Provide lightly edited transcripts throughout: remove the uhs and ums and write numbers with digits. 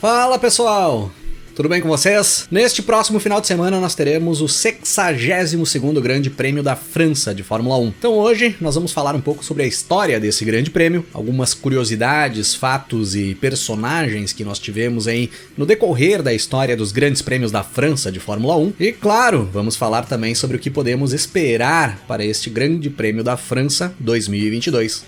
Fala pessoal, tudo bem com vocês? Neste próximo final de semana nós teremos o 62º Grande Prêmio da França de Fórmula 1. Então hoje nós vamos falar um pouco sobre a história desse grande prêmio, algumas curiosidades, fatos e personagens que nós tivemos aí no decorrer da história dos grandes prêmios da França de Fórmula 1. E claro, vamos falar também sobre o que podemos esperar para este Grande Prêmio da França 2022.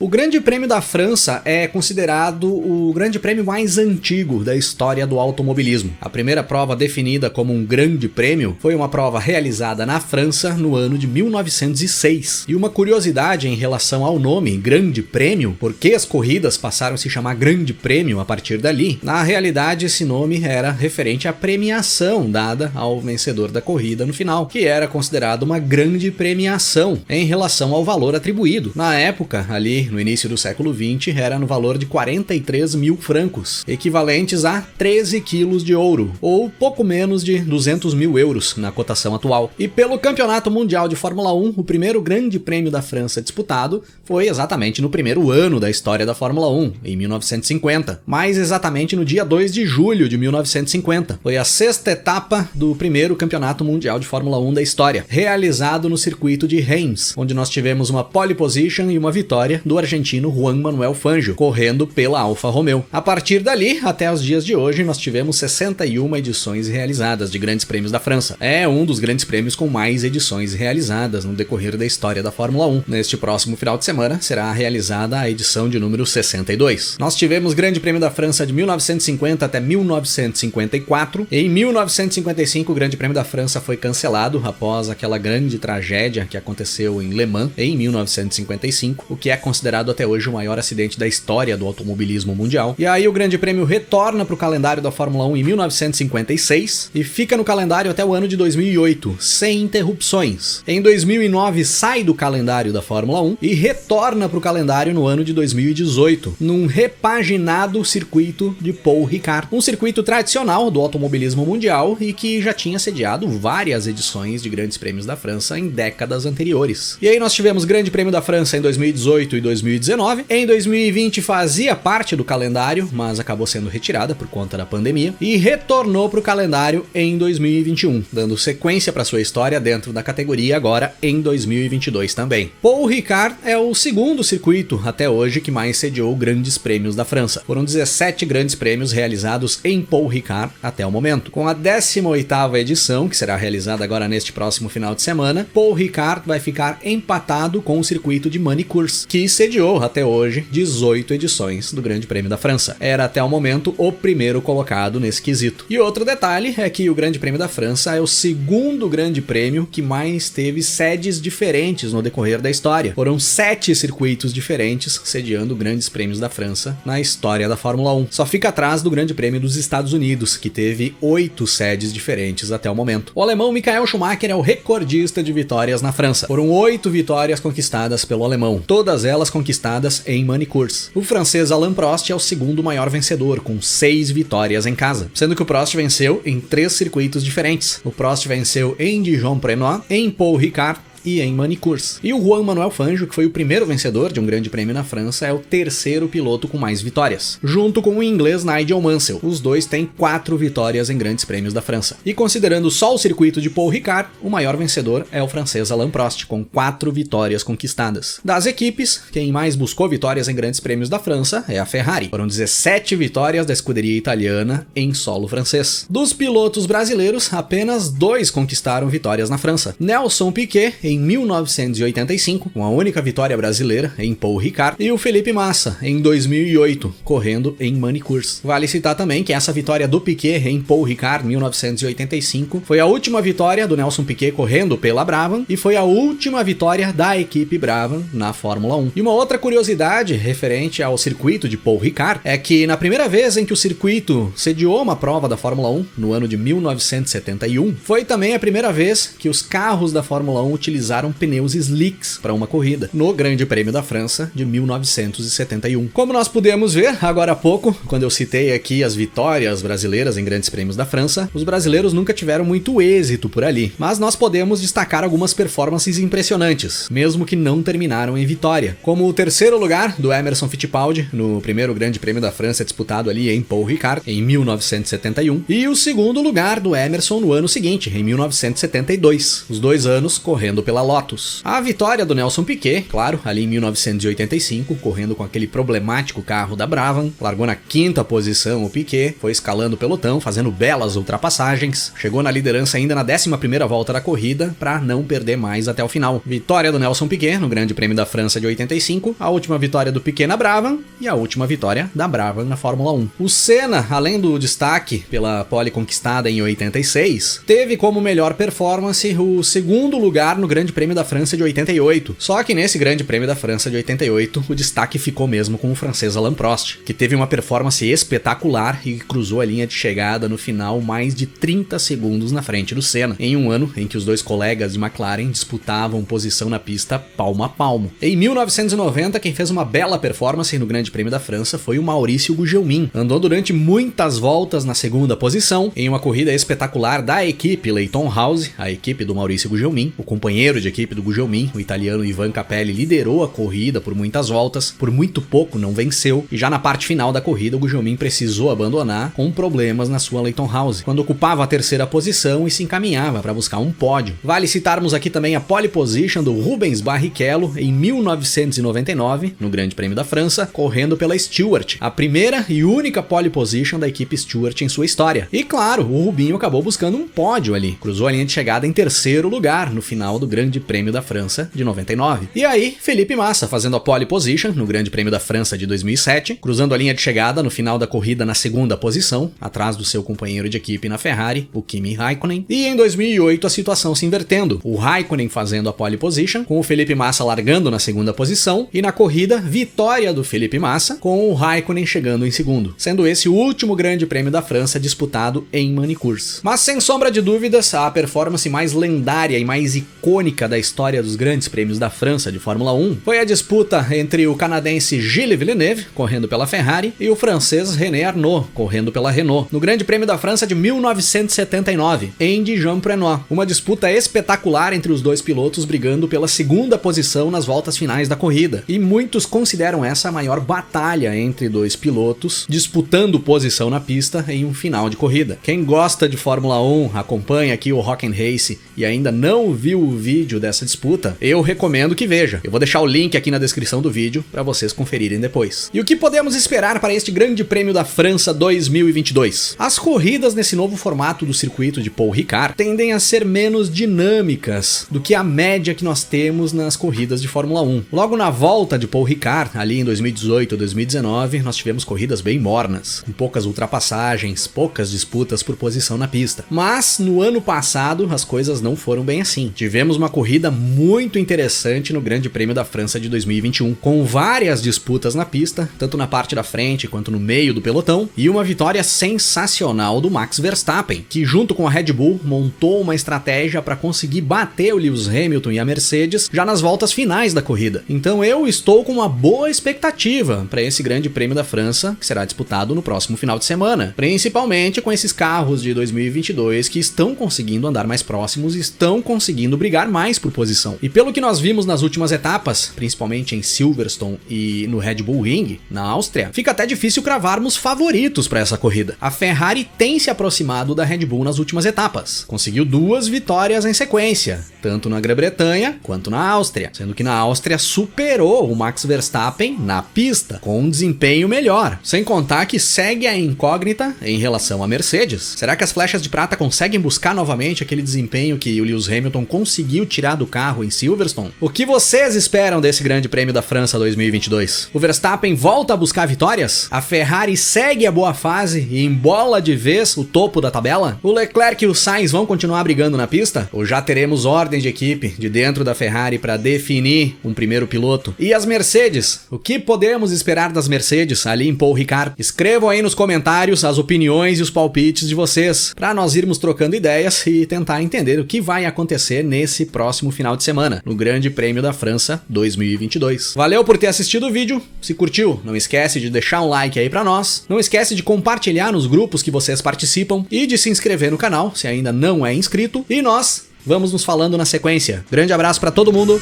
O Grande Prêmio da França é considerado o grande prêmio mais antigo da história do automobilismo. A primeira prova definida como um grande prêmio foi uma prova realizada na França no ano de 1906. E uma curiosidade em relação ao nome Grande Prêmio, por que as corridas passaram a se chamar Grande Prêmio a partir dali? Na realidade, esse nome era referente à premiação dada ao vencedor da corrida no final, que era considerado uma grande premiação em relação ao valor atribuído. Na época, ali no início do século XX, era no valor de 43 mil francos, equivalentes a 13 quilos de ouro, ou pouco menos de 200 mil euros na cotação atual. E pelo Campeonato Mundial de Fórmula 1, o primeiro Grande Prêmio da França disputado foi exatamente no primeiro ano da história da Fórmula 1, em 1950, mais exatamente no dia 2 de julho de 1950. Foi a sexta etapa do primeiro Campeonato Mundial de Fórmula 1 da história, realizado no circuito de Reims, onde nós tivemos uma pole position e uma vitória do argentino Juan Manuel Fangio, correndo pela Alfa Romeo. A partir dali, até os dias de hoje, nós tivemos 61 edições realizadas de grandes prêmios da França. É um dos grandes prêmios com mais edições realizadas no decorrer da história da Fórmula 1. Neste próximo final de semana, será realizada a edição de número 62. Nós tivemos Grande Prêmio da França de 1950 até 1954. Em 1955, o Grande Prêmio da França foi cancelado após aquela grande tragédia que aconteceu em Le Mans, em 1955, o que é considerado até hoje o maior acidente da história do automobilismo mundial. E aí o Grande Prêmio retorna para o calendário da Fórmula 1 em 1956 e fica no calendário até o ano de 2008, sem interrupções. Em 2009 sai do calendário da Fórmula 1 e retorna para o calendário no ano de 2018, num repaginado circuito de Paul Ricard, um circuito tradicional do automobilismo mundial e que já tinha sediado várias edições de grandes prêmios da França em décadas anteriores. E aí nós tivemos Grande Prêmio da França em 2018 e 2019. Em 2020 fazia parte do calendário, mas acabou sendo retirada por conta da pandemia e retornou para o calendário em 2021, dando sequência para sua história dentro da categoria agora em 2022 também. Paul Ricard é o segundo circuito até hoje que mais sediou grandes prêmios da França. Foram 17 grandes prêmios realizados em Paul Ricard até o momento. Com a 18ª edição, que será realizada agora neste próximo final de semana, Paul Ricard vai ficar empatado com o circuito de Manicourt, que sediou até hoje 18 edições do Grande Prêmio da França. Era até o momento o primeiro colocado nesse quesito. E outro detalhe é que o Grande Prêmio da França é o segundo Grande Prêmio que mais teve sedes diferentes no decorrer da história. Foram 7 circuitos diferentes sediando grandes prêmios da França na história da Fórmula 1. Só fica atrás do Grande Prêmio dos Estados Unidos, que teve 8 sedes diferentes até o momento. O alemão Michael Schumacher é o recordista de vitórias na França. Foram 8 vitórias conquistadas pelo alemão, todas elas conquistadas em Manicourt. O francês Alain Prost é o segundo maior vencedor, com 6 vitórias em casa, sendo que o Prost venceu em 3 circuitos diferentes. O Prost venceu em Dijon-Prenois, em Paul Ricard e em Manicourt. E o Juan Manuel Fangio, que foi o primeiro vencedor de um grande prêmio na França, é o terceiro piloto com mais vitórias, junto com o inglês Nigel Mansell. Os dois têm 4 vitórias em grandes prêmios da França. E considerando só o circuito de Paul Ricard, o maior vencedor é o francês Alain Prost, com 4 vitórias conquistadas. Das equipes, quem mais buscou vitórias em grandes prêmios da França é a Ferrari. Foram 17 vitórias da escuderia italiana em solo francês. Dos pilotos brasileiros, apenas 2 conquistaram vitórias na França. Nelson Piquet, em 1985, com a única vitória brasileira em Paul Ricard, e o Felipe Massa, em 2008, correndo em Manicourt. Vale citar também que essa vitória do Piquet em Paul Ricard, 1985, foi a última vitória do Nelson Piquet correndo pela Brabham e foi a última vitória da equipe Brabham na Fórmula 1. E uma outra curiosidade referente ao circuito de Paul Ricard é que na primeira vez em que o circuito sediou uma prova da Fórmula 1, no ano de 1971, foi também a primeira vez que os carros da Fórmula 1 utilizaram utilizaram pneus slicks para uma corrida, no Grande Prêmio da França de 1971. Como nós pudemos ver agora há pouco, quando eu citei aqui as vitórias brasileiras em Grandes Prêmios da França, os brasileiros nunca tiveram muito êxito por ali, mas nós podemos destacar algumas performances impressionantes, mesmo que não terminaram em vitória, como o terceiro lugar do Emerson Fittipaldi no primeiro Grande Prêmio da França disputado ali em Paul Ricard, em 1971, e o segundo lugar do Emerson no ano seguinte, em 1972, os 2 anos correndo pela Lotus. A vitória do Nelson Piquet, claro, ali em 1985, correndo com aquele problemático carro da Brabham, largou na 5ª posição o Piquet, foi escalando o pelotão, fazendo belas ultrapassagens, chegou na liderança ainda na 11ª volta da corrida, para não perder mais até o final. Vitória do Nelson Piquet no Grande Prêmio da França de 85, a última vitória do Piquet na Brabham e a última vitória da Brabham na Fórmula 1. O Senna, além do destaque pela pole conquistada em 86, teve como melhor performance o segundo lugar no Grande Prêmio da França de 88. Só que nesse Grande Prêmio da França de 88, o destaque ficou mesmo com o francês Alain Prost, que teve uma performance espetacular e cruzou a linha de chegada no final mais de 30 segundos na frente do Senna, em um ano em que os dois colegas de McLaren disputavam posição na pista palmo a palmo. Em 1990, quem fez uma bela performance no Grande Prêmio da França foi o Maurício Gugelmin. Andou durante muitas voltas na segunda posição, em uma corrida espetacular da equipe Leyton House, a equipe do Maurício Gugelmin. O companheiro de equipe do Gugelmin, o italiano Ivan Capelli, liderou a corrida por muitas voltas, por muito pouco não venceu, e já na parte final da corrida o Gugelmin precisou abandonar com problemas na sua Leyton House, quando ocupava a 3ª posição e se encaminhava para buscar um pódio. Vale citarmos aqui também a pole position do Rubens Barrichello em 1999, no Grande Prêmio da França, correndo pela Stewart, a primeira e única pole position da equipe Stewart em sua história. E claro, o Rubinho acabou buscando um pódio ali, cruzou a linha de chegada em 3º lugar no final do Grande Prêmio da França de 99. E aí, Felipe Massa fazendo a pole position no Grande Prêmio da França de 2007, cruzando a linha de chegada no final da corrida na 2ª posição, atrás do seu companheiro de equipe na Ferrari, o Kimi Raikkonen. E em 2008 a situação se invertendo, o Raikkonen fazendo a pole position, com o Felipe Massa largando na 2ª posição, e na corrida, vitória do Felipe Massa, com o Raikkonen chegando em 2º, sendo esse o último Grande Prêmio da França disputado em Manicours. Mas sem sombra de dúvidas, a performance mais lendária e mais icônica da história dos Grandes Prêmios da França de Fórmula 1 foi a disputa entre o canadense Gilles Villeneuve, correndo pela Ferrari, e o francês René Arnoux, correndo pela Renault, no Grande Prêmio da França de 1979, em Dijon-Prenois. Uma disputa espetacular entre os dois pilotos brigando pela 2ª posição nas voltas finais da corrida, e muitos consideram essa a maior batalha entre dois pilotos disputando posição na pista em um final de corrida. Quem gosta de Fórmula 1, acompanha aqui o Rock and Race e ainda não viu o vídeo dessa disputa, eu recomendo que veja. Eu vou deixar o link aqui na descrição do vídeo para vocês conferirem depois. E o que podemos esperar para este Grande Prêmio da França 2022? As corridas nesse novo formato do circuito de Paul Ricard tendem a ser menos dinâmicas do que a média que nós temos nas corridas de Fórmula 1. Logo na volta de Paul Ricard, ali em 2018 ou 2019, nós tivemos corridas bem mornas, com poucas ultrapassagens, poucas disputas por posição na pista. Mas no ano passado as coisas não foram bem assim. Tivemos uma corrida muito interessante no Grande Prêmio da França de 2021, com várias disputas na pista, tanto na parte da frente quanto no meio do pelotão, e uma vitória sensacional do Max Verstappen, que junto com a Red Bull montou uma estratégia para conseguir bater o Lewis Hamilton e a Mercedes já nas voltas finais da corrida. Então eu estou com uma boa expectativa para esse Grande Prêmio da França, que será disputado no próximo final de semana, principalmente com esses carros de 2022 que estão conseguindo andar mais próximos e estão conseguindo brigar mais por posição. E pelo que nós vimos nas últimas etapas, principalmente em Silverstone e no Red Bull Ring, na Áustria, fica até difícil cravarmos favoritos para essa corrida. A Ferrari tem se aproximado da Red Bull nas últimas etapas, conseguiu 2 vitórias em sequência, tanto na Grã-Bretanha quanto na Áustria, sendo que na Áustria superou o Max Verstappen na pista, com um desempenho melhor, sem contar que segue a incógnita em relação à Mercedes. Será que as flechas de prata conseguem buscar novamente aquele desempenho que o Lewis Hamilton conseguiu tirar do carro em Silverstone? O que vocês esperam desse Grande Prêmio da França 2022? O Verstappen volta a buscar vitórias? A Ferrari segue a boa fase e embola de vez o topo da tabela? O Leclerc e o Sainz vão continuar brigando na pista? Ou já teremos ordem de equipe de dentro da Ferrari para definir um primeiro piloto? E as Mercedes? O que podemos esperar das Mercedes ali em Paul Ricard? Escrevam aí nos comentários as opiniões e os palpites de vocês, para nós irmos trocando ideias e tentar entender o que vai acontecer nesse próximo final de semana, no Grande Prêmio da França 2022. Valeu por ter assistido o vídeo. Se curtiu, não esquece de deixar um like aí pra nós. Não esquece de compartilhar nos grupos que vocês participam e de se inscrever no canal, se ainda não é inscrito. E nós vamos nos falando na sequência. Grande abraço pra todo mundo.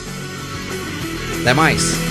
Até mais.